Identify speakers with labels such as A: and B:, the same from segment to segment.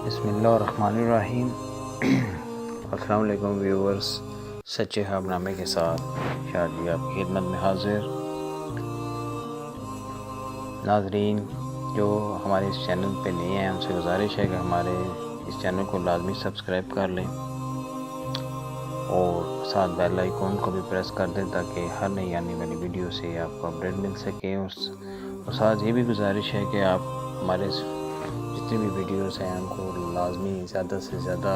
A: بسم اللہ الرحمن الرحیم۔ السلام علیکم ویورز، سچے خواب نامے کے ساتھ شاہ جی آپ کی خدمت میں حاضر۔ ناظرین جو ہمارے اس چینل پہ نئے ہیں ان سے گزارش ہے کہ ہمارے اس چینل کو لازمی سبسکرائب کر لیں اور ساتھ بیل آئیکن کو بھی پریس کر دیں تاکہ ہر نئی آنے والی ویڈیو سے آپ کو اپڈیٹ مل سکے۔ اور ساتھ یہ بھی گزارش ہے کہ آپ ہمارے جتنی بھی ویڈیوز ہیں ان کو لازمی زیادہ سے زیادہ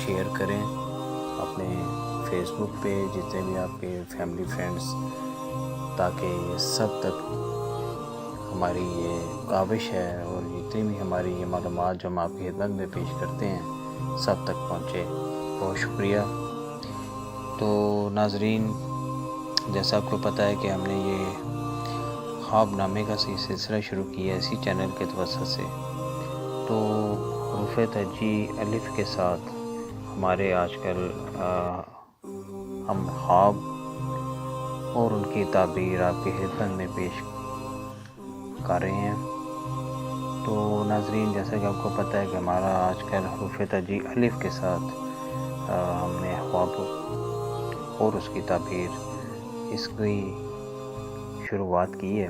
A: شیئر کریں اپنے فیس بک پہ، جتنے بھی آپ کے فیملی فرینڈز، تاکہ سب تک ہماری یہ کاوش ہے اور جتنی بھی ہماری یہ معلومات جو ہم آپ کی خدمت میں پیش کرتے ہیں سب تک پہنچے۔ بہت شکریہ۔ تو ناظرین جیسا آپ کو پتہ ہے کہ ہم نے یہ خواب نامے کا سلسلہ شروع کیا ہے اسی چینل کے توسط سے، تو حروف تہجی الف کے ساتھ ہمارے آج کل ہم خواب اور ان کی تعبیر آپ کی خدمت میں پیش کر رہے ہیں۔ تو ناظرین جیسا کہ آپ کو پتہ ہے کہ ہمارا آج کل حروف تہجی الف کے ساتھ ہم نے خواب اور اس کی تعبیر اس کی شروعات کی ہے۔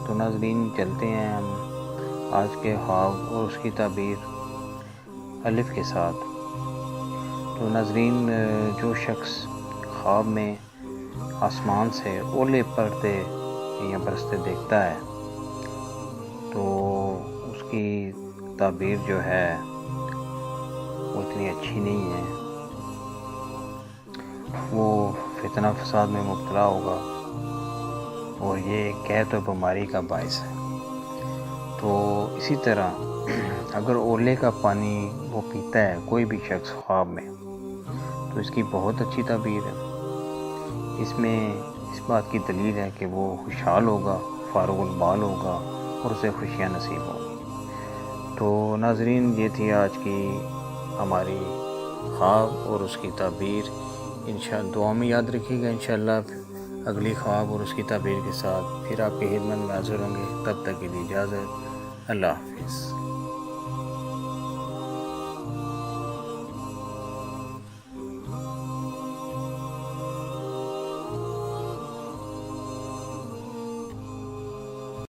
A: تو ناظرین چلتے ہیں ہم آج کے خواب اور اس کی تعبیر الف کے ساتھ۔ تو ناظرین جو شخص خواب میں آسمان سے اولے پڑتے یا برستے دیکھتا ہے تو اس کی تعبیر جو ہے وہ اتنی اچھی نہیں ہے، وہ فتنہ فساد میں مبتلا ہوگا اور یہ قحط و بیماری کا باعث ہے۔ تو اسی طرح اگر اولے کا پانی وہ پیتا ہے کوئی بھی شخص خواب میں تو اس کی بہت اچھی تعبیر ہے۔ اس میں اس بات کی دلیل ہے کہ وہ خوشحال ہوگا، فارغ البال ہوگا اور اسے خوشیاں نصیب ہوں۔ تو ناظرین یہ تھی آج کی ہماری خواب اور اس کی تعبیر۔ انشاءاللہ دعا میں یاد رکھیے گا، انشاءاللہ اگلی خواب اور اس کی تعبیر کے ساتھ پھر آپ کی خدمت میں حاضر ہوں گے۔ تب تک کے لیے اجازت، اللہ حافظ۔